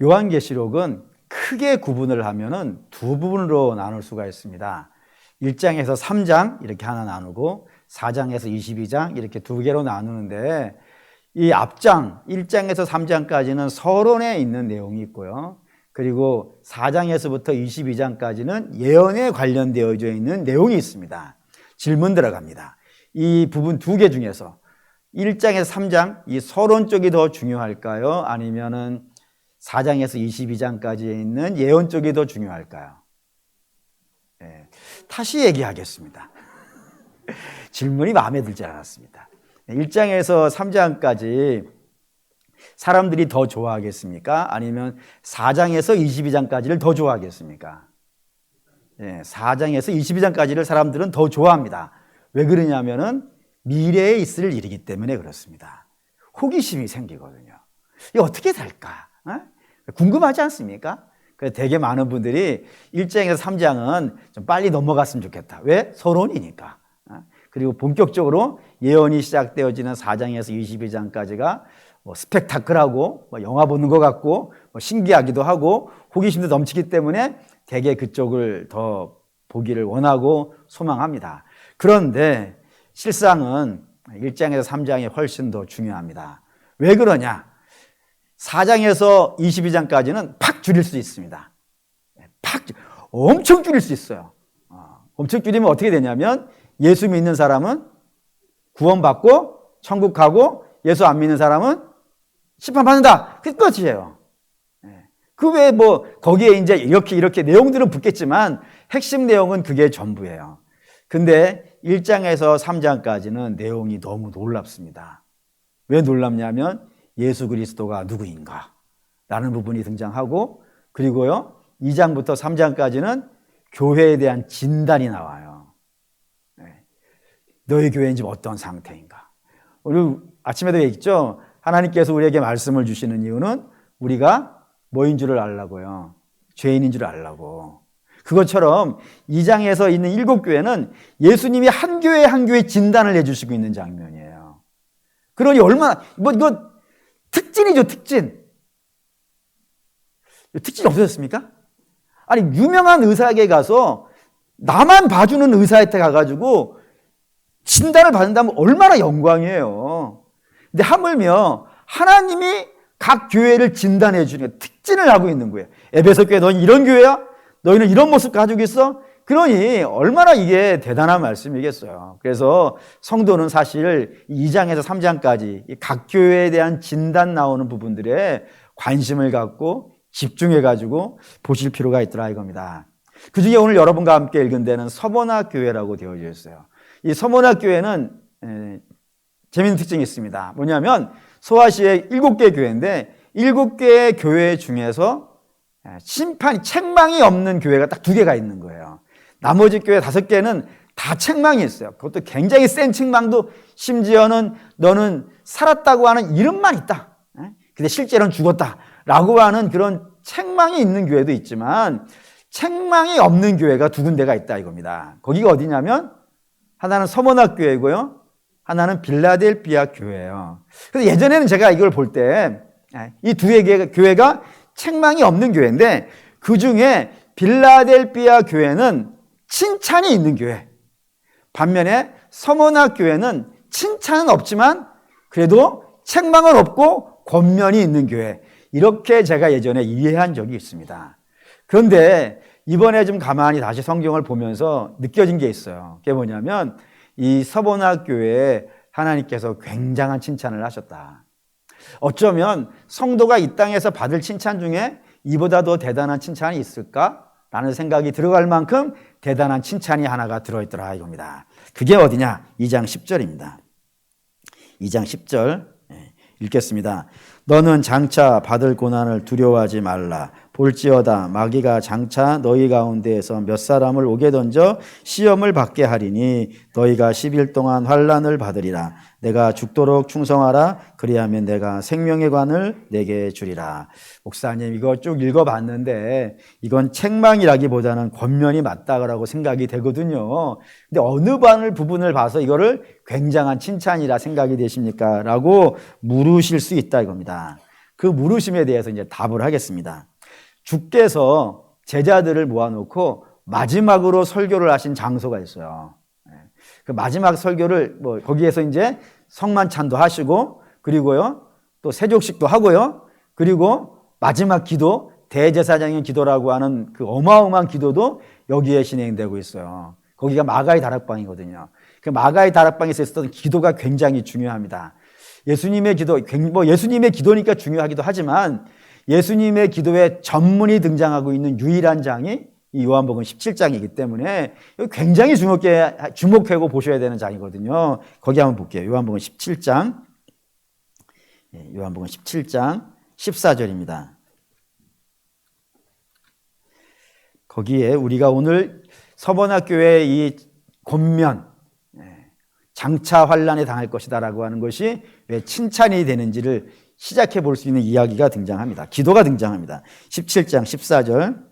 요한계시록은 크게 구분을 하면은 두 부분으로 나눌 수가 있습니다. 1장에서 3장 이렇게 하나 나누고 4장에서 22장 이렇게 두 개로 나누는데, 이 앞장 1장에서 3장까지는 서론에 있는 내용이 있고요, 그리고 4장에서부터 22장까지는 예언에 관련되어져 있는 내용이 있습니다. 질문 들어갑니다. 이 부분 두 개 중에서 1장에서 3장 이 서론 쪽이 더 중요할까요? 아니면은 4장에서 22장까지 있는 예언 쪽이 더 중요할까요? 다시 얘기하겠습니다. 질문이 마음에 들지 않았습니다. 1장에서 3장까지 사람들이 더 좋아하겠습니까? 아니면 4장에서 22장까지를 더 좋아하겠습니까? 4장에서 22장까지를 사람들은 더 좋아합니다. 왜 그러냐면은 미래에 있을 일이기 때문에 그렇습니다. 호기심이 생기거든요. 이거 어떻게 될까? 궁금하지 않습니까? 그래서 되게 많은 분들이 1장에서 3장은 좀 빨리 넘어갔으면 좋겠다. 왜? 서론이니까. 그리고 본격적으로 예언이 시작되어지는 4장에서 22장까지가 스펙타클하고 영화 보는 것 같고 신기하기도 하고 호기심도 넘치기 때문에 되게 그쪽을 더 보기를 원하고 소망합니다. 그런데 실상은 1장에서 3장이 훨씬 더 중요합니다. 왜 그러냐? 4장에서 22장까지는 팍 줄일 수 있습니다. 엄청 줄일 수 있어요. 엄청 줄이면 어떻게 되냐면 예수 믿는 사람은 구원받고 천국 가고 예수 안 믿는 사람은 심판받는다. 그게 끝이에요. 그 외에 거기에 이제 이렇게 내용들은 붙겠지만 핵심 내용은 그게 전부예요. 근데 1장에서 3장까지는 내용이 너무 놀랍습니다. 왜 놀랍냐면 예수 그리스도가 누구인가? 라는 부분이 등장하고, 그리고요, 2장부터 3장까지는 교회에 대한 진단이 나와요. 너희 교회는 지금 어떤 상태인가? 오늘 아침에도 얘기했죠? 하나님께서 우리에게 말씀을 주시는 이유는 우리가 뭐인 줄을 알라고요. 죄인인 줄 알라고. 그것처럼 2장에서 있는 7교회는 예수님이 한 교회 한 교회 진단을 해주시고 있는 장면이에요. 그러니 얼마나, 이거 특진이죠, 특진. 특진이 없어졌습니까? 아니, 유명한 의사에게 가서 나만 봐주는 의사한테 가가지고 진단을 받는다면 얼마나 영광이에요. 근데 하물며 하나님이 각 교회를 진단해 주는 특진을 하고 있는 거예요. 에베소 교회 너는 이런 교회야? 너희는 이런 모습 가지고 있어? 그러니 얼마나 이게 대단한 말씀이겠어요. 그래서 성도는 사실 2장에서 3장까지 각 교회에 대한 진단 나오는 부분들에 관심을 갖고 집중해가지고 보실 필요가 있더라 이겁니다. 그 중에 오늘 여러분과 함께 읽은 데는 서머나 교회라고 되어져 있어요. 이 서머나 교회는 재미있는 특징이 있습니다. 뭐냐면 소아시아의 7개 교회인데 7개의 교회 중에서 책망이 없는 교회가 딱 2개가 있는 거예요. 나머지 교회 5개는 다 책망이 있어요. 그것도 굉장히 센 책망도, 심지어는 너는 살았다고 하는 이름만 있다. 근데 실제로는 죽었다라고 하는 그런 책망이 있는 교회도 있지만 책망이 없는 교회가 2군데가 있다 이겁니다. 거기가 어디냐면 하나는 서머나 교회고요, 하나는 빌라델피아 교회예요. 그래서 예전에는 제가 이걸 볼 때 이 2개의 교회가 책망이 없는 교회인데 그 중에 빌라델피아 교회는 칭찬이 있는 교회, 반면에 서머나 교회는 칭찬은 없지만 그래도 책망은 없고 권면이 있는 교회, 이렇게 제가 예전에 이해한 적이 있습니다. 그런데 이번에 좀 가만히 다시 성경을 보면서 느껴진 게 있어요. 그게 뭐냐면 이 서머나 교회에 하나님께서 굉장한 칭찬을 하셨다. 어쩌면 성도가 이 땅에서 받을 칭찬 중에 이보다 더 대단한 칭찬이 있을까라는 생각이 들어갈 만큼 대단한 칭찬이 하나가 들어있더라 이겁니다. 그게 어디냐? 2장 10절입니다. 2장 10절 읽겠습니다. 너는 장차 받을 고난을 두려워하지 말라. 볼지어다 마귀가 장차 너희 가운데에서 몇 사람을 오게 던져 시험을 받게 하리니 너희가 10일 동안 환난을 받으리라. 내가 죽도록 충성하라. 그리하면 내가 생명의 관을 내게 주리라. 목사님, 이거 쭉 읽어봤는데 이건 책망이라기보다는 권면이 맞다라고 생각이 되거든요. 근데 어느 부분을 봐서 이거를 굉장한 칭찬이라 생각이 되십니까? 라고 물으실 수 있다 이겁니다. 그 물으심에 대해서 이제 답을 하겠습니다. 주께서 제자들을 모아놓고 마지막으로 설교를 하신 장소가 있어요. 그 마지막 설교를 거기에서 이제 성만찬도 하시고, 그리고요 또 세족식도 하고요, 그리고 마지막 기도, 대제사장의 기도라고 하는 그 어마어마한 기도도 여기에 진행되고 있어요. 거기가 마가의 다락방이거든요. 그 마가의 다락방에서 있었던 기도가 굉장히 중요합니다. 예수님의 기도, 예수님의 기도니까 중요하기도 하지만 예수님의 기도에 전문이 등장하고 있는 유일한 장이 이 요한복음 17장이기 때문에 굉장히 주목하고 보셔야 되는 장이거든요. 거기 한번 볼게요. 요한복음 17장, 요한복음 17장 14절입니다. 거기에 우리가 오늘 서번학교의 이 권면, 장차 환란에 당할 것이다라고 하는 것이 왜 칭찬이 되는지를 시작해 볼 수 있는 이야기가 등장합니다. 기도가 등장합니다. 17장 14절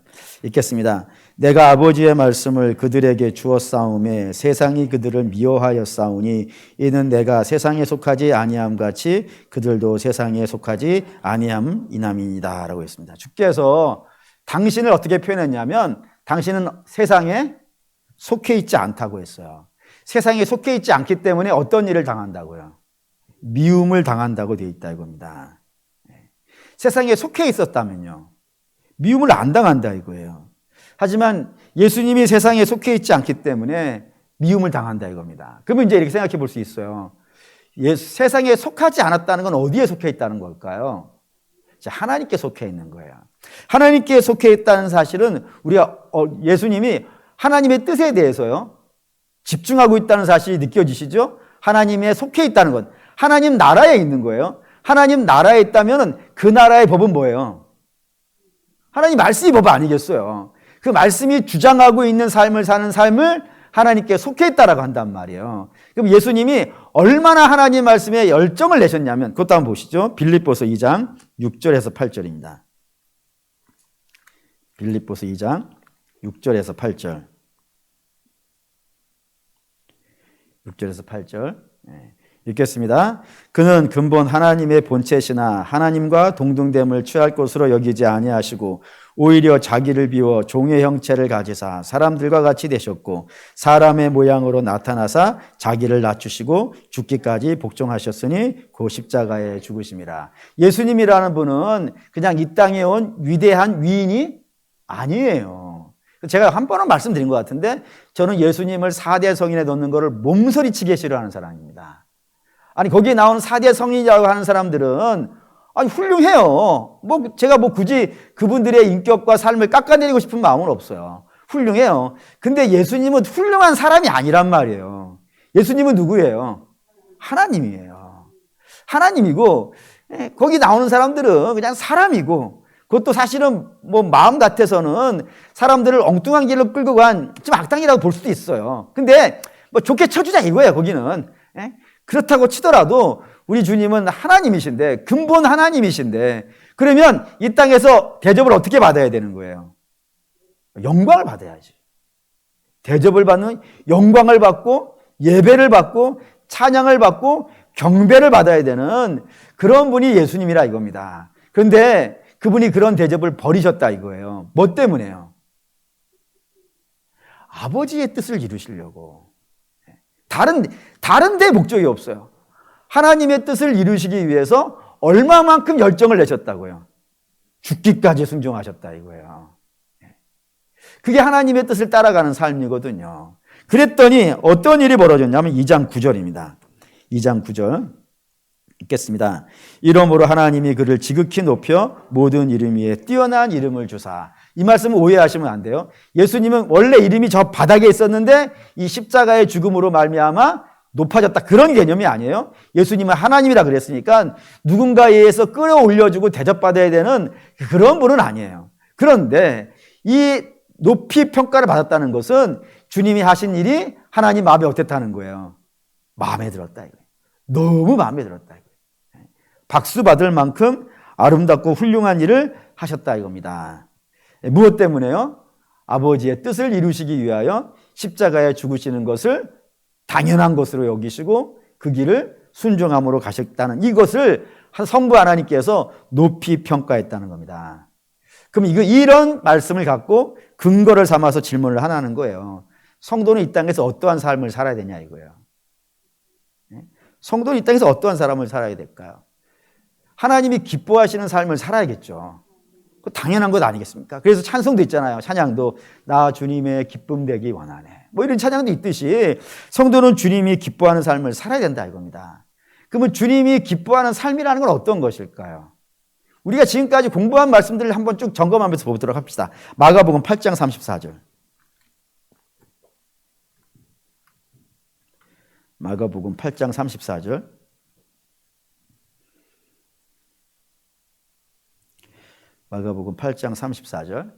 읽겠습니다. 내가 아버지의 말씀을 그들에게 주었사오매 세상이 그들을 미워하였사오니 이는 내가 세상에 속하지 아니함 같이 그들도 세상에 속하지 아니함이나이다 라고 했습니다. 주께서 당신을 어떻게 표현했냐면 당신은 세상에 속해 있지 않다고 했어요. 세상에 속해 있지 않기 때문에 어떤 일을 당한다고요? 미움을 당한다고 되어 있다 이겁니다. 세상에 속해 있었다면요, 미움을 안 당한다 이거예요. 하지만 예수님이 세상에 속해 있지 않기 때문에 미움을 당한다 이겁니다. 그러면 이제 이렇게 생각해 볼 수 있어요. 세상에 속하지 않았다는 건 어디에 속해 있다는 걸까요? 하나님께 속해 있는 거예요. 하나님께 속해 있다는 사실은 우리가 예수님이 하나님의 뜻에 대해서요 집중하고 있다는 사실이 느껴지시죠? 하나님에 속해 있다는 것, 하나님 나라에 있는 거예요. 하나님 나라에 있다면 그 나라의 법은 뭐예요? 하나님 말씀이 법 아니겠어요? 그 말씀이 주장하고 있는 삶을 사는 삶을 하나님께 속해 있다라고 한단 말이에요. 그럼 예수님이 얼마나 하나님 말씀에 열정을 내셨냐면 그것도 한번 보시죠. 빌립보서 2장 6절에서 8절입니다. 빌립보서 2장 6절에서 8절. 6절에서 8절 읽겠습니다. 그는 근본 하나님의 본체시나 하나님과 동등됨을 취할 것으로 여기지 아니하시고 오히려 자기를 비워 종의 형체를 가지사 사람들과 같이 되셨고 사람의 모양으로 나타나사 자기를 낮추시고 죽기까지 복종하셨으니 그 십자가에 죽으심이라. 예수님이라는 분은 그냥 이 땅에 온 위대한 위인이 아니에요. 제가 한 번은 말씀드린 것 같은데 저는 예수님을 4대 성인에 넣는 것을 몸서리치게 싫어하는 사람입니다. 아니 거기에 나오는 4대 성인이라고 하는 사람들은 아니 훌륭해요. 제가 굳이 그분들의 인격과 삶을 깎아내리고 싶은 마음은 없어요. 훌륭해요. 근데 예수님은 훌륭한 사람이 아니란 말이에요. 예수님은 누구예요? 하나님이에요. 하나님이고 거기 나오는 사람들은 그냥 사람이고 그것도 사실은 마음 같아서는 사람들을 엉뚱한 길로 끌고 간 좀 악당이라고 볼 수도 있어요. 근데 좋게 쳐주자 이거예요. 거기는. 그렇다고 치더라도 우리 주님은 하나님이신데, 근본 하나님이신데, 그러면 이 땅에서 대접을 어떻게 받아야 되는 거예요? 영광을 받아야지. 대접을 받는, 영광을 받고 예배를 받고 찬양을 받고 경배를 받아야 되는 그런 분이 예수님이라 이겁니다. 그런데 그분이 그런 대접을 버리셨다 이거예요. 뭐 때문에요? 아버지의 뜻을 이루시려고. 다른 데 목적이 없어요. 하나님의 뜻을 이루시기 위해서 얼마만큼 열정을 내셨다고요? 죽기까지 순종하셨다 이거예요. 그게 하나님의 뜻을 따라가는 삶이거든요. 그랬더니 어떤 일이 벌어졌냐면 2장 9절입니다. 2장 9절 읽겠습니다. 이러므로 하나님이 그를 지극히 높여 모든 이름 위에 뛰어난 이름을 주사. 이 말씀을 오해하시면 안 돼요. 예수님은 원래 이름이 저 바닥에 있었는데 이 십자가의 죽음으로 말미암아 높아졌다 그런 개념이 아니에요. 예수님은 하나님이라 그랬으니까 누군가에 의해서 끌어올려주고 대접받아야 되는 그런 분은 아니에요. 그런데 이 높이 평가를 받았다는 것은 주님이 하신 일이 하나님 마음에 어땠다는 거예요. 마음에 들었다 이거예요. 너무 마음에 들었다 이거예요. 박수 받을 만큼 아름답고 훌륭한 일을 하셨다 이겁니다. 무엇 때문에요? 아버지의 뜻을 이루시기 위하여 십자가에 죽으시는 것을 당연한 것으로 여기시고 그 길을 순종함으로 가셨다는 이것을 성부 하나님께서 높이 평가했다는 겁니다. 그럼 이런 말씀을 갖고 근거를 삼아서 질문을 하나 하는 거예요. 성도는 이 땅에서 어떠한 삶을 살아야 되냐 이거예요. 성도는 이 땅에서 어떠한 사람을 살아야 될까요? 하나님이 기뻐하시는 삶을 살아야겠죠. 당연한 것 아니겠습니까? 그래서 찬송도 있잖아요. 찬양도 나 주님의 기쁨 되기 원하네. 뭐 이런 찬양도 있듯이 성도는 주님이 기뻐하는 삶을 살아야 된다 이겁니다. 그러면 주님이 기뻐하는 삶이라는 건 어떤 것일까요? 우리가 지금까지 공부한 말씀들을 한번 쭉 점검하면서 보도록 합시다. 마가복음 8장 34절. 마가복음 8장 34절. 마가복음 8장 34절.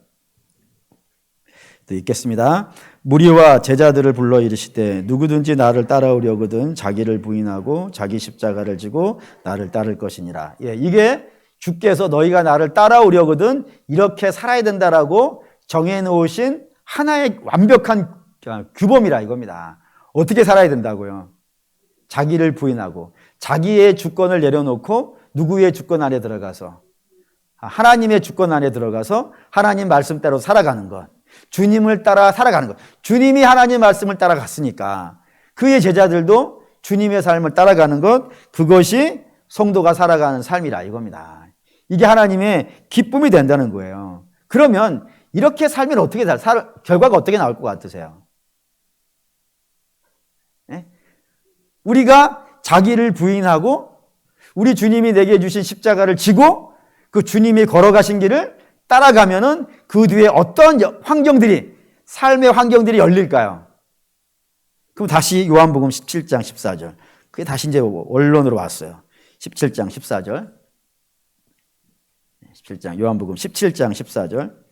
또 읽겠습니다. 무리와 제자들을 불러 이르시되 누구든지 나를 따라오려거든 자기를 부인하고 자기 십자가를 지고 나를 따를 것이니라. 이게 주께서 너희가 나를 따라오려거든 이렇게 살아야 된다라고 정해놓으신 하나의 완벽한 규범이라 이겁니다. 어떻게 살아야 된다고요? 자기를 부인하고 자기의 주권을 내려놓고 누구의 주권 안에 들어가서 하나님의 주권 안에 들어가서 하나님 말씀대로 살아가는 것, 주님을 따라 살아가는 것. 주님이 하나님 말씀을 따라갔으니까 그의 제자들도 주님의 삶을 따라가는 것, 그것이 성도가 살아가는 삶이라 이겁니다. 이게 하나님의 기쁨이 된다는 거예요. 그러면 이렇게 살면 어떻게 결과가 어떻게 나올 것 같으세요? 네? 우리가 자기를 부인하고 우리 주님이 내게 주신 십자가를 지고 그 주님이 걸어가신 길을 따라가면은 그 뒤에 어떤 삶의 환경들이 열릴까요? 그럼 다시 요한복음 17장 14절. 그게 다시 이제 원론으로 왔어요. 17장 14절. 요한복음 17장 14절.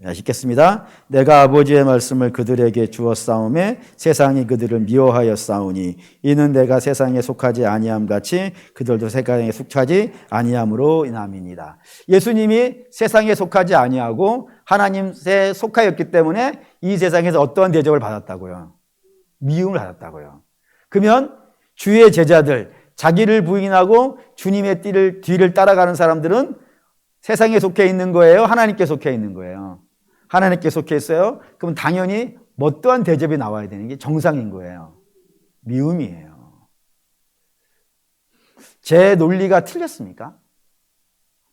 읽겠습니다. 내가 아버지의 말씀을 그들에게 주었사오매 세상이 그들을 미워하였사오니 이는 내가 세상에 속하지 아니함 같이 그들도 세상에 속하지 아니함으로 인함이니라. 예수님이 세상에 속하지 아니하고 하나님에 속하였기 때문에 이 세상에서 어떠한 대접을 받았다고요? 미움을 받았다고요. 그러면 주의 제자들, 자기를 부인하고 주님의 뒤를 따라가는 사람들은 세상에 속해 있는 거예요? 하나님께 속해 있는 거예요? 하나님께 속해 있어요? 그럼 당연히 어떠한 대접이 나와야 되는 게 정상인 거예요. 미움이에요. 제 논리가 틀렸습니까?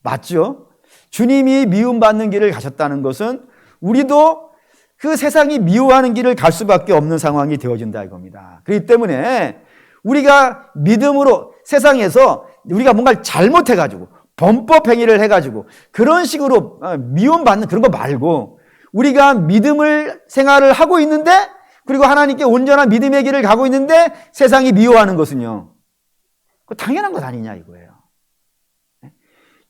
맞죠? 주님이 미움받는 길을 가셨다는 것은 우리도 그 세상이 미워하는 길을 갈 수밖에 없는 상황이 되어진다 이겁니다. 그렇기 때문에 우리가 믿음으로 세상에서 우리가 뭔가를 잘못해가지고 범법 행위를 해가지고 그런 식으로 미움받는 그런 거 말고 우리가 믿음을 생활을 하고 있는데 그리고 하나님께 온전한 믿음의 길을 가고 있는데 세상이 미워하는 것은요. 당연한 것 아니냐 이거예요.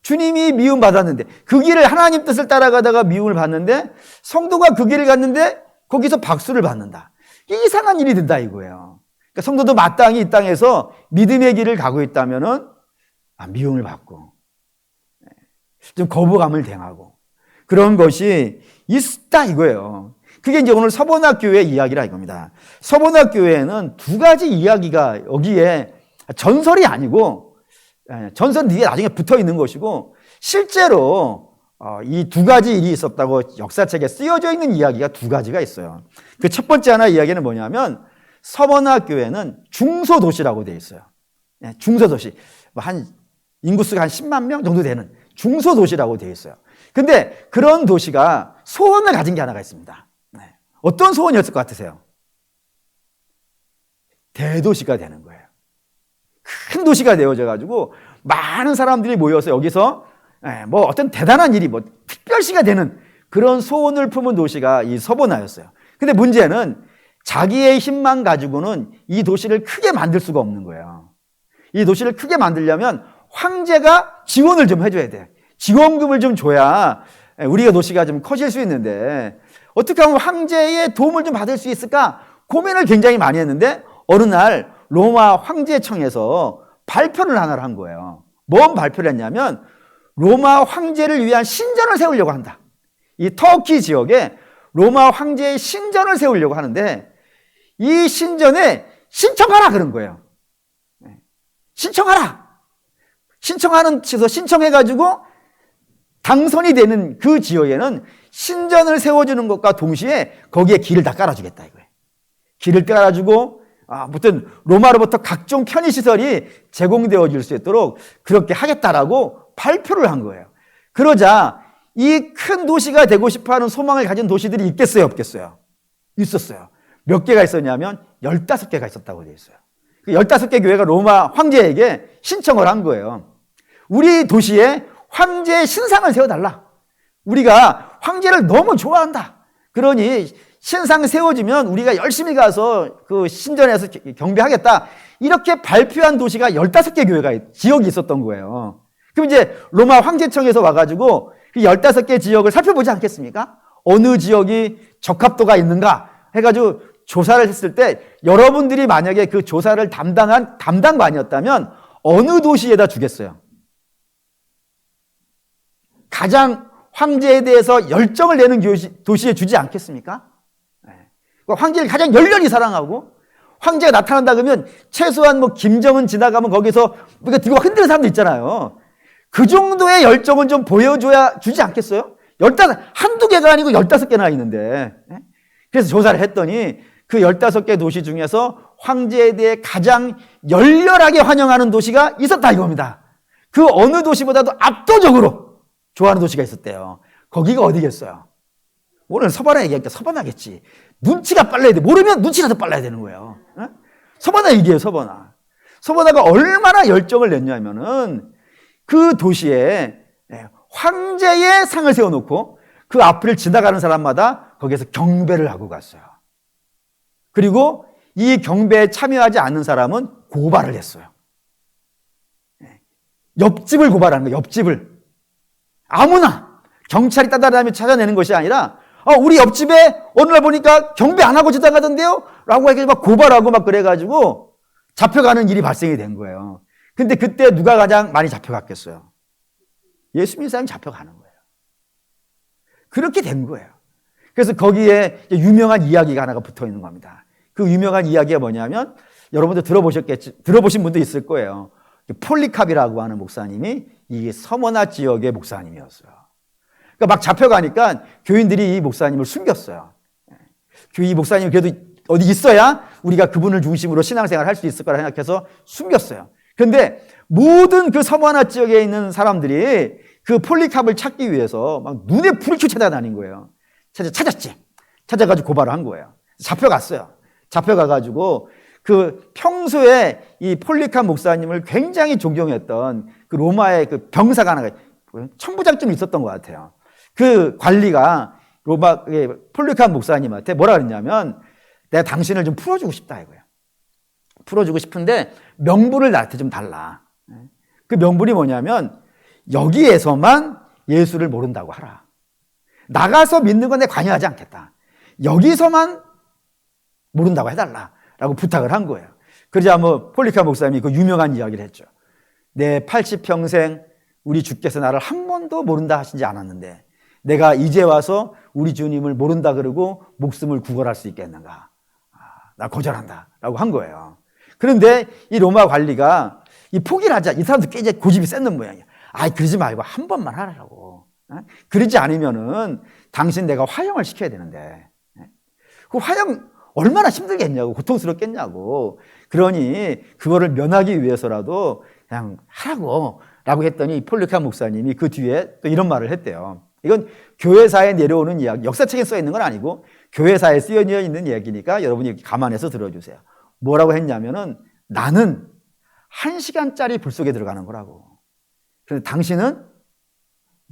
주님이 미움받았는데 그 길을 하나님 뜻을 따라가다가 미움을 받는데 성도가 그 길을 갔는데 거기서 박수를 받는다. 이상한 일이 된다 이거예요. 그러니까 성도도 마땅히 이 땅에서 믿음의 길을 가고 있다면은 미움을 받고 좀 거부감을 당하고 그런 것이 있다 이거예요. 그게 이제 오늘 서본학교회 이야기라 이겁니다. 서본학교회에는 두 가지 이야기가 여기에 전설이 아니고 전설은 이게 나중에 붙어 있는 것이고 실제로 이 두 가지 일이 있었다고 역사책에 쓰여져 있는 이야기가 두 가지가 있어요. 그 첫 번째 하나 이야기는 뭐냐면 서본학교회는 중소도시라고 되어 있어요. 중소도시. 인구수가 한 10만 명 정도 되는 중소도시라고 되어 있어요. 근데 그런 도시가 소원을 가진 게 하나가 있습니다. 어떤 소원이었을 것 같으세요? 대도시가 되는 거예요. 큰 도시가 되어져가지고 많은 사람들이 모여서 여기서 뭐 어떤 대단한 일이 뭐 특별시가 되는 그런 소원을 품은 도시가 이 서본화였어요. 근데 문제는 자기의 힘만 가지고는 이 도시를 크게 만들 수가 없는 거예요. 이 도시를 크게 만들려면 황제가 지원을 좀 해줘야 돼. 지원금을 좀 줘야 우리가 도시가 좀 커질 수 있는데 어떻게 하면 황제의 도움을 좀 받을 수 있을까 고민을 굉장히 많이 했는데 어느 날 로마 황제청에서 발표를 하나를 한 거예요. 뭔 발표를 했냐면 로마 황제를 위한 신전을 세우려고 한다. 이 터키 지역에 로마 황제의 신전을 세우려고 하는데 이 신전에 신청하라 그런 거예요. 신청하라. 신청해가지고 당선이 되는 그 지역에는 신전을 세워주는 것과 동시에 거기에 길을 다 깔아주겠다 이거예요. 길을 깔아주고 아무튼 로마로부터 각종 편의시설이 제공되어질 수 있도록 그렇게 하겠다라고 발표를 한 거예요. 그러자 이 큰 도시가 되고 싶어하는 소망을 가진 도시들이 있겠어요, 없겠어요? 있었어요. 몇 개가 있었냐면 15개가 있었다고 되어 있어요. 그 15개 교회가 로마 황제에게 신청을 한 거예요. 우리 도시에 황제의 신상을 세워달라. 우리가 황제를 너무 좋아한다. 그러니 신상 세워지면 우리가 열심히 가서 그 신전에서 경배하겠다. 이렇게 발표한 도시가 15개 교회가, 지역이 있었던 거예요. 그럼 이제 로마 황제청에서 와가지고 그 15개 지역을 살펴보지 않겠습니까? 어느 지역이 적합도가 있는가 해가지고 조사를 했을 때 여러분들이 만약에 그 조사를 담당한 담당관이었다면 어느 도시에다 주겠어요? 가장 황제에 대해서 열정을 내는 도시에 주지 않겠습니까? 황제를 가장 열렬히 사랑하고 황제가 나타난다 그러면 최소한 뭐 김정은 지나가면 거기서 우리가 들고 흔드는 사람도 있잖아요. 그 정도의 열정은 좀 보여줘야 주지 않겠어요? 한두 개가 아니고 15개나 있는데. 그래서 조사를 했더니 그 15개 도시 중에서 황제에 대해 가장 열렬하게 환영하는 도시가 있었다 이겁니다. 그 어느 도시보다도 압도적으로 좋아하는 도시가 있었대요. 거기가 어디겠어요? 오늘 서바나 얘기하니까 서바나겠지. 눈치가 빨라야 돼. 모르면 눈치라도 빨라야 되는 거예요. 서바나 얘기해요, 서바나. 서바나가 얼마나 열정을 냈냐면은 그 도시에 황제의 상을 세워놓고 그 앞을 지나가는 사람마다 거기에서 경배를 하고 갔어요. 그리고 이 경배에 참여하지 않는 사람은 고발을 했어요. 옆집을 고발하는 거예요, 옆집을. 아무나 경찰이 따라다니며 찾아내는 것이 아니라 우리 옆집에 어느 날 보니까 경배 안 하고 지나가던데요? 라고 해서 막 고발하고 막 그래가지고 잡혀가는 일이 발생이 된 거예요. 근데 그때 누가 가장 많이 잡혀갔겠어요? 예수 믿는 사람이 잡혀가는 거예요. 그렇게 된 거예요. 그래서 거기에 유명한 이야기가 하나가 붙어 있는 겁니다. 그 유명한 이야기가 뭐냐면 여러분들 들어보신 분도 있을 거예요. 폴리캅이라고 하는 목사님이 이 서머나 지역의 목사님이었어요. 그러니까 막 잡혀가니까 교인들이 이 목사님을 숨겼어요. 이 목사님이 그래도 어디 있어야 우리가 그분을 중심으로 신앙생활을 할 수 있을 거라 생각해서 숨겼어요. 그런데 모든 그 서머나 지역에 있는 사람들이 그 폴리캅을 찾기 위해서 막 눈에 불을 켜고 찾아다닌 거예요. 찾았지. 찾아가지고 고발을 한 거예요. 잡혀갔어요. 잡혀가가지고 그 평소에 이 폴리캅 목사님을 굉장히 존경했던 그 로마의 그 병사가 하나가 천부장쯤 있었던 것 같아요. 그 관리가 로마 폴리캅 목사님한테 뭐라 그랬냐면 내가 당신을 좀 풀어주고 싶다 이거예요. 풀어주고 싶은데 명분을 나한테 좀 달라. 그 명분이 뭐냐면 여기에서만 예수를 모른다고 하라. 나가서 믿는 건 내가 관여하지 않겠다. 여기서만 모른다고 해달라라고 부탁을 한 거예요. 그러자 뭐 폴리캅 목사님이 그 유명한 이야기를 했죠. 내 80평생 우리 주께서 나를 한 번도 모른다 하시지 않았는데 내가 이제 와서 우리 주님을 모른다 그러고 목숨을 구걸할 수 있겠는가? 나 거절한다 라고 한 거예요. 그런데 이 로마 관리가 이 포기를 하자. 이 사람도 꽤 이제 고집이 센 모양이야. 그러지 말고 한 번만 하라고. 그러지 않으면은 당신 내가 화형을 시켜야 되는데. 그 화형 얼마나 힘들겠냐고, 고통스럽겠냐고. 그러니 그거를 면하기 위해서라도 그냥 하라고. 라고 했더니 폴리캅 목사님이 그 뒤에 또 이런 말을 했대요. 이건 교회사에 내려오는 이야기, 역사책에 써 있는 건 아니고 교회사에 쓰여져 있는 얘기니까 여러분이 감안해서 들어주세요. 뭐라고 했냐면은 나는 1시간짜리 불 속에 들어가는 거라고. 그런데 당신은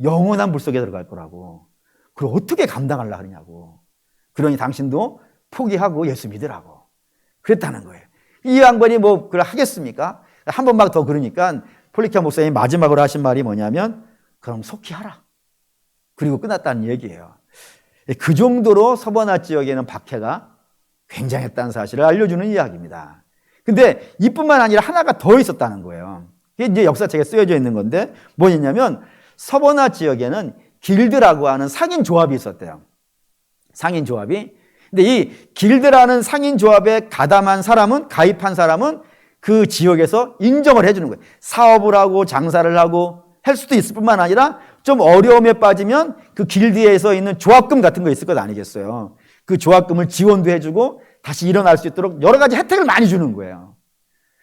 영원한 불 속에 들어갈 거라고. 그걸 어떻게 감당하려고 하느냐고. 그러니 당신도 포기하고 예수 믿으라고. 그랬다는 거예요. 이 양반이 뭐 그걸 하겠습니까? 한 번만 더 그러니까 폴리캅 목사님이 마지막으로 하신 말이 뭐냐면 그럼 속히 하라. 그리고 끝났다는 얘기예요. 그 정도로 서버나 지역에는 박해가 굉장했다는 사실을 알려주는 이야기입니다. 근데 이뿐만 아니라 하나가 더 있었다는 거예요. 이게 이제 역사책에 쓰여져 있는 건데 뭐였냐면 서버나 지역에는 길드라고 하는 상인 조합이 있었대요. 상인 조합이. 근데 이 길드라는 상인 조합에 가입한 사람은 그 지역에서 인정을 해주는 거예요. 사업을 하고 장사를 하고 할 수도 있을 뿐만 아니라 좀 어려움에 빠지면 그 길드에서 있는 조합금 같은 거 있을 것 아니겠어요. 그 조합금을 지원도 해주고 다시 일어날 수 있도록 여러 가지 혜택을 많이 주는 거예요.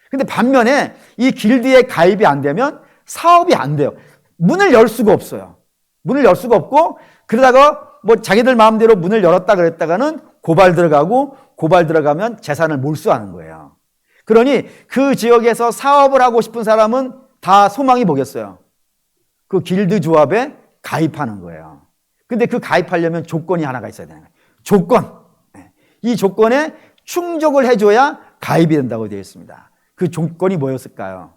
근데 반면에 이 길드에 가입이 안 되면 사업이 안 돼요. 문을 열 수가 없어요. 문을 열 수가 없고, 그러다가 뭐 자기들 마음대로 문을 열었다 그랬다가는 고발 들어가면 재산을 몰수하는 거예요. 그러니 그 지역에서 사업을 하고 싶은 사람은 다 소망이 뭐겠어요? 그 길드 조합에 가입하는 거예요. 근데 그 가입하려면 조건이 하나가 있어야 되는 거예요. 조건. 이 조건에 충족을 해줘야 가입이 된다고 되어 있습니다. 그 조건이 뭐였을까요?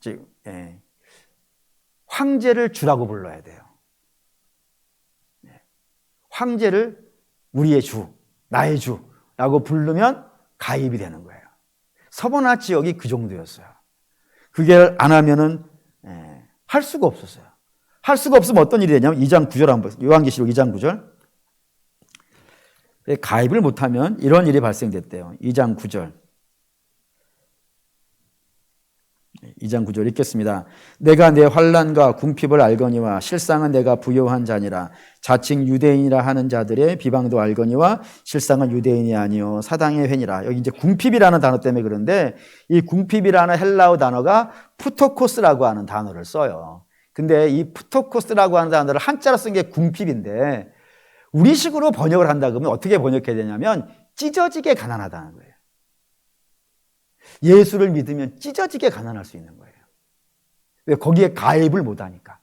즉, 황제를 주라고 불러야 돼요. 황제를 우리의 주, 나의 주라고 부르면 가입이 되는 거예요. 서버나 지역이 그 정도였어요. 그게 안 하면은 할 수가 없었어요. 할 수가 없으면 어떤 일이 되냐면 2장 9절 한번 보세요. 요한계시록 2장 9절. 가입을 못하면 이런 일이 발생됐대요. 2장 9절. 2장 9절 읽겠습니다. 내가 내 환난과 궁핍을 알거니와 실상은 내가 부요한 자니라. 자칭 유대인이라 하는 자들의 비방도 알거니와 실상은 유대인이 아니요 사당의 회니라. 여기 이제 궁핍이라는 단어 때문에 그런데 이 궁핍이라는 헬라어 단어가 푸토코스라고 하는 단어를 써요. 근데 이 푸토코스라고 하는 단어를 한자로 쓴 게 궁핍인데 우리식으로 번역을 한다 그러면 어떻게 번역해야 되냐면 찢어지게 가난하다는 거예요. 예수를 믿으면 찢어지게 가난할 수 있는 거예요. 왜? 거기에 가입을 못하니까.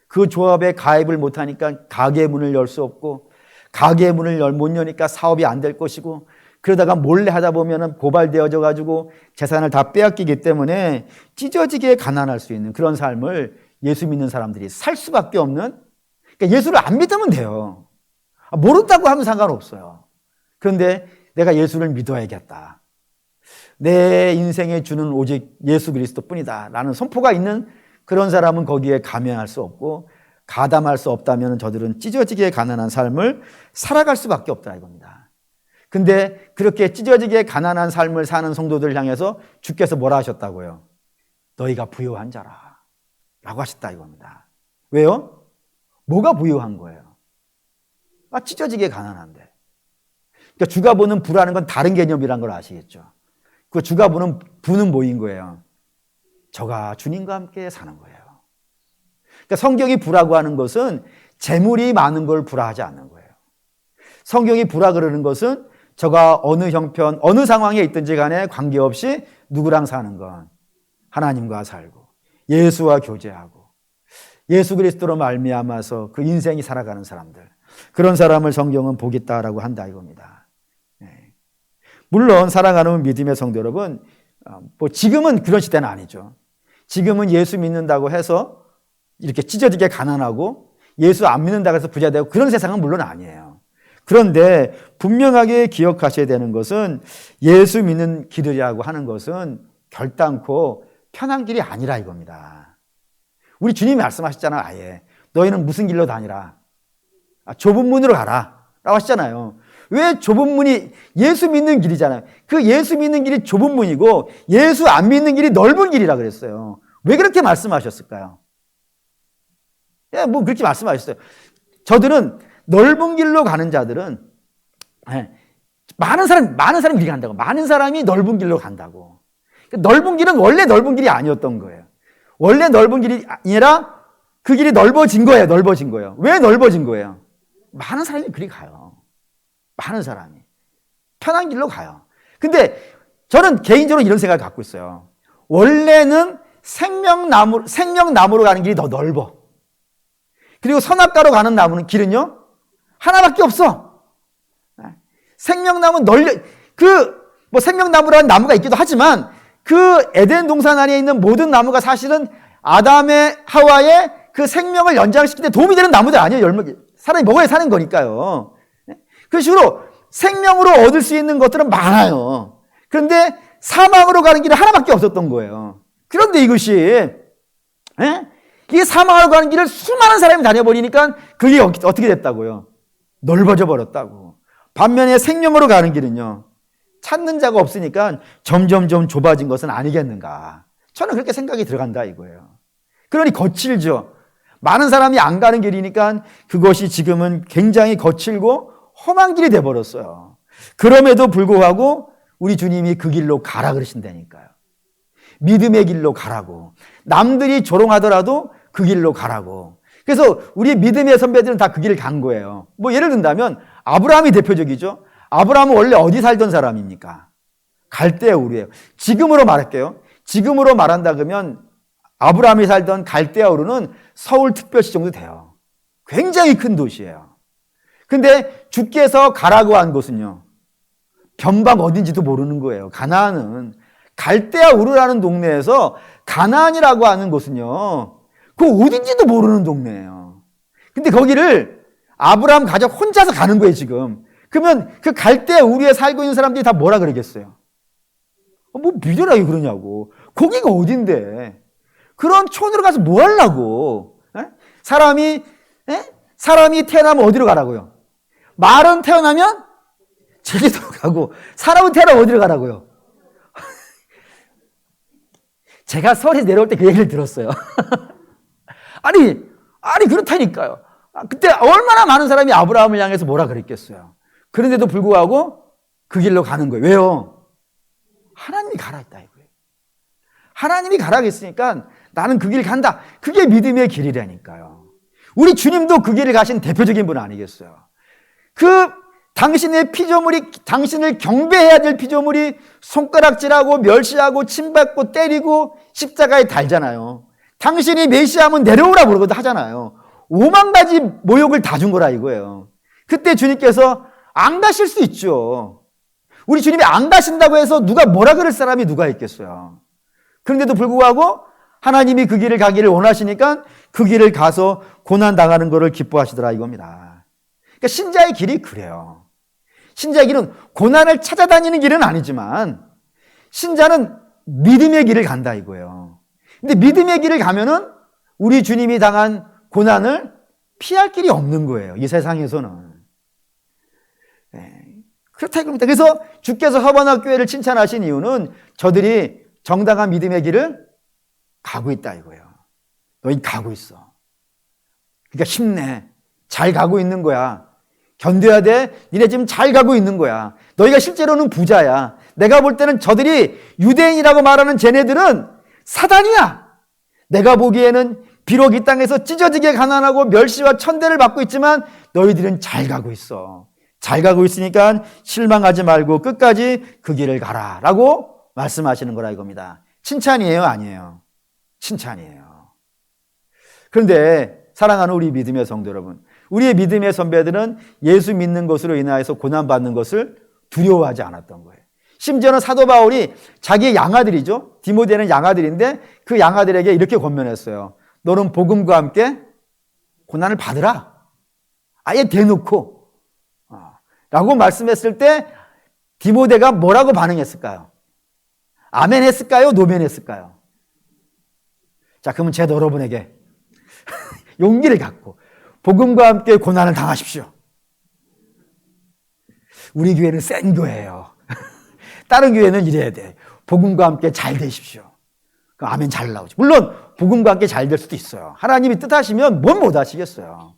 그 조합에 가입을 못하니까 가게 문을 열 수 없고, 가게 문을 못 여니까 사업이 안 될 것이고, 그러다가 몰래 하다 보면 고발되어져 가지고 재산을 다 빼앗기기 때문에 찢어지게 가난할 수 있는 그런 삶을 예수 믿는 사람들이 살 수밖에 없는, 그러니까 예수를 안 믿으면 돼요. 모른다고 하면 상관없어요. 그런데 내가 예수를 믿어야겠다. 내 인생의 주는 오직 예수 그리스도뿐이다 라는 선포가 있는 그런 사람은 거기에 감행할 수 없고, 가담할 수 없다면 저들은 찢어지게 가난한 삶을 살아갈 수밖에 없다 이겁니다. 근데 그렇게 찢어지게 가난한 삶을 사는 성도들 향해서 주께서 뭐라 하셨다고요? 너희가 부요한 자라 라고 하셨다 이겁니다. 왜요? 뭐가 부요한 거예요? 찢어지게 가난한데. 그러니까 주가 보는 부라는 건 다른 개념이란 걸 아시겠죠? 그 주가 보는 부는 뭐인 거예요? 저가 주님과 함께 사는 거예요. 그러니까 성경이 부라고 하는 것은 재물이 많은 걸 부라하지 않는 거예요. 성경이 부라 그러는 것은 저가 어느 형편, 어느 상황에 있든지 간에 관계없이 누구랑 사는 건 하나님과 살고 예수와 교제하고 예수 그리스도로 말미암아서 그 인생이 살아가는 사람들, 그런 사람을 성경은 복이 있다라고 한다 이겁니다. 물론 사랑하는 믿음의 성도 여러분, 뭐 지금은 그런 시대는 아니죠. 지금은 예수 믿는다고 해서 이렇게 찢어지게 가난하고 예수 안 믿는다고 해서 부자 되고 그런 세상은 물론 아니에요. 그런데 분명하게 기억하셔야 되는 것은 예수 믿는 길이라고 하는 것은 결단코 편한 길이 아니라 이겁니다. 우리 주님이 말씀하셨잖아요. 아예 너희는 무슨 길로 다니라? 좁은 문으로 가라 라고 하시잖아요. 왜 좁은 문이 예수 믿는 길이잖아요. 그 예수 믿는 길이 좁은 문이고 예수 안 믿는 길이 넓은 길이라 그랬어요. 왜 그렇게 말씀하셨을까요? 뭐 그렇게 말씀하셨어요. 저들은 넓은 길로 가는 자들은 많은 사람이 간다고. 많은 사람이 넓은 길로 간다고. 넓은 길은 원래 넓은 길이 아니었던 거예요. 원래 넓은 길이 아니라 그 길이 넓어진 거예요. 넓어진 거예요. 왜 넓어진 거예요? 많은 사람이 그리 가요. 많은 사람이 편한 길로 가요. 근데 저는 개인적으로 이런 생각을 갖고 있어요. 원래는 생명나무로 가는 길이 더 넓어. 그리고 선악과로 가는 나무는 길은요 하나밖에 없어. 생명나무는 생명나무라는 나무가 있기도 하지만 그 에덴 동산 안에 있는 모든 나무가 사실은 아담의 하와의 그 생명을 연장시키는 데 도움이 되는 나무들 아니에요. 사람이 먹어야 사는 거니까요. 그런 식으로 생명으로 얻을 수 있는 것들은 많아요. 그런데 사망으로 가는 길은 하나밖에 없었던 거예요. 그런데 이것이 이게 사망으로 가는 길을 수많은 사람이 다녀버리니까 그게 어떻게 됐다고요? 넓어져 버렸다고. 반면에 생명으로 가는 길은요 찾는 자가 없으니까 점점점 좁아진 것은 아니겠는가. 저는 그렇게 생각이 들어간다 이거예요. 그러니 거칠죠. 많은 사람이 안 가는 길이니까 그것이 지금은 굉장히 거칠고 험한 길이 돼버렸어요. 그럼에도 불구하고 우리 주님이 그 길로 가라 그러신다니까요. 믿음의 길로 가라고. 남들이 조롱하더라도 그 길로 가라고. 그래서 우리 믿음의 선배들은 다 그 길을 간 거예요. 뭐 예를 든다면 아브라함이 대표적이죠. 아브라함은 원래 어디 살던 사람입니까? 갈대아 우르예요. 지금으로 말할게요. 지금으로 말한다 그러면 아브라함이 살던 갈대아 우르는 서울특별시 정도 돼요. 굉장히 큰 도시예요. 근데 주께서 가라고 한 곳은요, 변방 어딘지도 모르는 거예요. 가나안은. 갈대아 우르라는 동네에서 가나안이라고 하는 곳은요, 그 어딘지도 모르는 동네예요. 근데 거기를 아브라함 가족 혼자서 가는 거예요, 지금. 그러면 그 갈대아 우르에 살고 있는 사람들이 다 뭐라 그러겠어요? 뭐 미련하게 그러냐고. 거기가 어딘데? 그런 촌으로 가서 뭐 하려고? 에? 사람이 태어나면 어디로 가라고요? 말은 태어나면 제주도로 가고, 사람은 태어나면 어디로 가라고요? 제가 서울에서 내려올 때 그 얘기를 들었어요. 아니, 그렇다니까요. 그때 얼마나 많은 사람이 아브라함을 향해서 뭐라 그랬겠어요. 그런데도 불구하고 그 길로 가는 거예요. 왜요? 하나님이 가라 했다 이거예요. 하나님이 가라 했으니까 나는 그 길 간다. 그게 믿음의 길이라니까요. 우리 주님도 그 길을 가신 대표적인 분 아니겠어요? 당신의 피조물이, 당신을 경배해야 될 피조물이 손가락질하고 멸시하고 침뱉고 때리고 십자가에 달잖아요. 당신이 메시아면 내려오라 그러거든 하잖아요. 5만 가지 모욕을 다 준 거라 이거예요. 그때 주님께서 안 가실 수 있죠. 우리 주님이 안 가신다고 해서 누가 뭐라 그럴 사람이 누가 있겠어요. 그런데도 불구하고 하나님이 그 길을 가기를 원하시니까 그 길을 가서 고난당하는 것을 기뻐하시더라 이겁니다. 그러니까 신자의 길이 그래요. 신자의 길은 고난을 찾아다니는 길은 아니지만 신자는 믿음의 길을 간다 이거예요. 근데 믿음의 길을 가면은 우리 주님이 당한 고난을 피할 길이 없는 거예요. 이 세상에서는. 그렇다 이겁니다. 그래서 주께서 허바나 교회를 칭찬하신 이유는 저들이 정당한 믿음의 길을 가고 있다 이거예요. 너희 가고 있어. 그러니까 힘내. 잘 가고 있는 거야. 견뎌야 돼. 니네 지금 잘 가고 있는 거야. 너희가 실제로는 부자야. 내가 볼 때는 저들이 유대인이라고 말하는 쟤네들은 사단이야. 내가 보기에는 비록 이 땅에서 찢어지게 가난하고 멸시와 천대를 받고 있지만 너희들은 잘 가고 있어. 잘 가고 있으니까 실망하지 말고 끝까지 그 길을 가라 라고 말씀하시는 거라 이겁니다. 칭찬이에요? 아니에요? 칭찬이에요. 그런데 사랑하는 우리 믿음의 성도 여러분, 우리의 믿음의 선배들은 예수 믿는 것으로 인하여서 고난받는 것을 두려워하지 않았던 거예요. 심지어는 사도 바울이 자기의 양아들이죠. 디모데는 양아들인데 그 양아들에게 이렇게 권면했어요. 너는 복음과 함께 고난을 받으라. 아예 대놓고. 라고 말씀했을 때 디모데가 뭐라고 반응했을까요? 아멘 했을까요? 노멘 했을까요? 자, 그러면 제 여러분에게 용기를 갖고 복음과 함께 고난을 당하십시오. 우리 교회는 센 교회예요. 다른 교회는 이래야 돼. 복음과 함께 잘 되십시오. 그럼 아멘 잘 나오죠. 물론 복음과 함께 잘 될 수도 있어요. 하나님이 뜻하시면 뭘 못하시겠어요.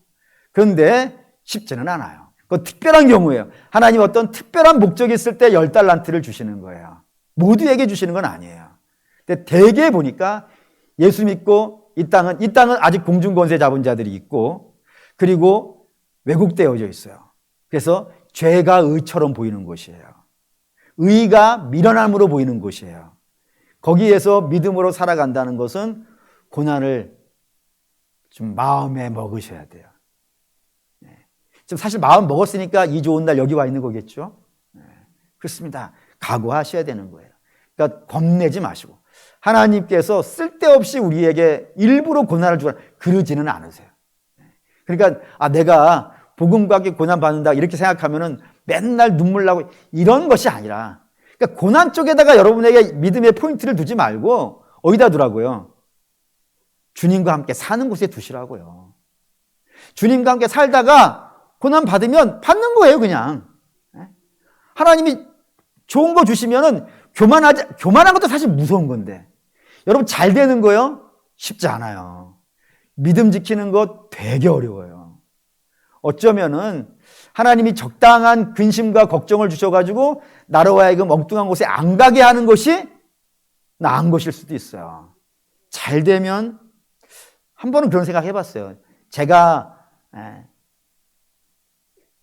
그런데 쉽지는 않아요. 그 특별한 경우예요. 하나님 어떤 특별한 목적이 있을 때 10달란트를 주시는 거예요. 모두에게 주시는 건 아니에요. 근데 대개 보니까 예수 믿고 이 땅은 아직 공중권세 잡은 자들이 있고 그리고 왜곡되어져 있어요. 그래서 죄가 의처럼 보이는 곳이에요. 의가 미련함으로 보이는 곳이에요. 거기에서 믿음으로 살아간다는 것은 고난을 좀 마음에 먹으셔야 돼요. 지금 사실 마음 먹었으니까 이 좋은 날 여기 와 있는 거겠죠? 그렇습니다. 각오하셔야 되는 거예요. 그러니까 겁내지 마시고 하나님께서 쓸데없이 우리에게 일부러 고난을 주거나 그러지는 않으세요. 그러니까 내가 복음과 함께 고난 받는다 이렇게 생각하면은 맨날 눈물 나고 이런 것이 아니라 그러니까 고난 쪽에다가 여러분에게 믿음의 포인트를 두지 말고 어디다 두라고요? 주님과 함께 사는 곳에 두시라고요. 주님과 함께 살다가 고난 받으면 받는 거예요, 그냥. 하나님이 좋은 거 주시면은 교만한 것도 사실 무서운 건데. 여러분, 잘 되는 거요? 쉽지 않아요. 믿음 지키는 거 되게 어려워요. 어쩌면은 하나님이 적당한 근심과 걱정을 주셔가지고 나로 하여금 엉뚱한 곳에 안 가게 하는 것이 나은 것일 수도 있어요. 잘 되면 한 번은 그런 생각 해봤어요. 제가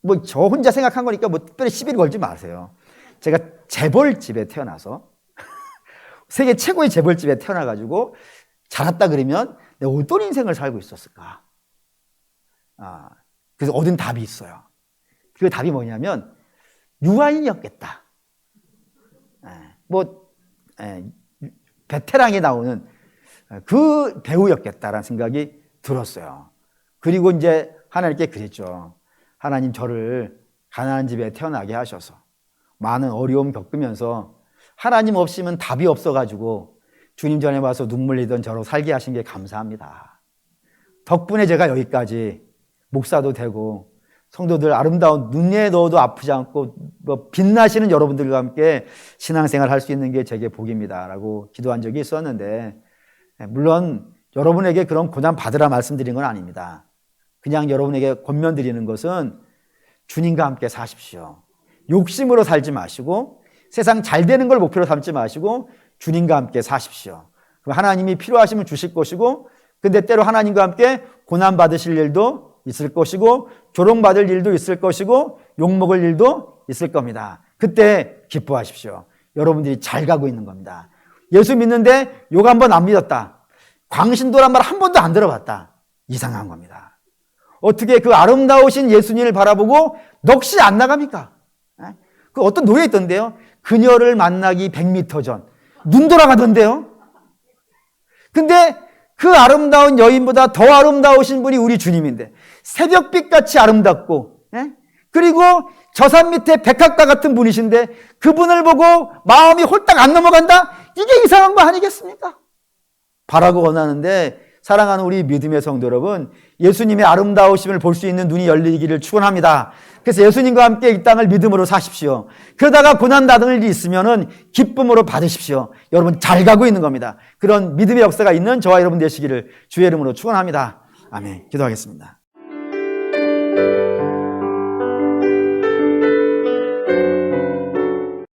뭐 저 혼자 생각한 거니까 뭐 특별히 시비를 걸지 마세요. 제가 재벌집에 태어나서 세계 최고의 재벌집에 태어나가지고 자랐다 그러면 내가 어떤 인생을 살고 있었을까? 그래서 얻은 답이 있어요. 그 답이 뭐냐면 유아인이었겠다. 베테랑에 나오는 그 배우였겠다라는 생각이 들었어요. 그리고 이제 하나님께 그랬죠. 하나님, 저를 가난한 집에 태어나게 하셔서 많은 어려움 겪으면서 하나님 없이면 답이 없어가지고 주님 전에 와서 눈물 흘리던 저로 살게 하신 게 감사합니다. 덕분에 제가 여기까지 목사도 되고 성도들 아름다운 눈에 넣어도 아프지 않고 빛나시는 여러분들과 함께 신앙생활 할 수 있는 게 제게 복입니다 라고 기도한 적이 있었는데, 물론 여러분에게 그런 고난 받으라 말씀드린 건 아닙니다. 그냥 여러분에게 권면드리는 것은 주님과 함께 사십시오. 욕심으로 살지 마시고 세상 잘 되는 걸 목표로 삼지 마시고 주님과 함께 사십시오. 그럼 하나님이 필요하시면 주실 것이고, 근데 때로 하나님과 함께 고난 받으실 일도 있을 것이고 조롱받을 일도 있을 것이고 욕먹을 일도 있을 겁니다. 그때 기뻐하십시오. 여러분들이 잘 가고 있는 겁니다. 예수 믿는데 욕 한 번 안 믿었다, 광신도란 말 한 번도 안 들어봤다, 이상한 겁니다. 어떻게 그 아름다우신 예수님을 바라보고 넋이 안 나갑니까? 그 어떤 노래 있던데요. 그녀를 만나기 100m 전 눈 돌아가던데요. 근데 그 아름다운 여인보다 더 아름다우신 분이 우리 주님인데, 새벽빛같이 아름답고, 그리고 저 산 밑에 백합과 같은 분이신데 그분을 보고 마음이 홀딱 안 넘어간다? 이게 이상한 거 아니겠습니까? 바라고 원하는데, 사랑하는 우리 믿음의 성도 여러분, 예수님의 아름다우심을 볼 수 있는 눈이 열리기를 축원합니다. 그래서 예수님과 함께 이 땅을 믿음으로 사십시오. 그러다가 고난 받을 일이 있으면은 기쁨으로 받으십시오. 여러분 잘 가고 있는 겁니다. 그런 믿음의 역사가 있는 저와 여러분 되시기를 주의 이름으로 축원합니다. 아멘. 기도하겠습니다.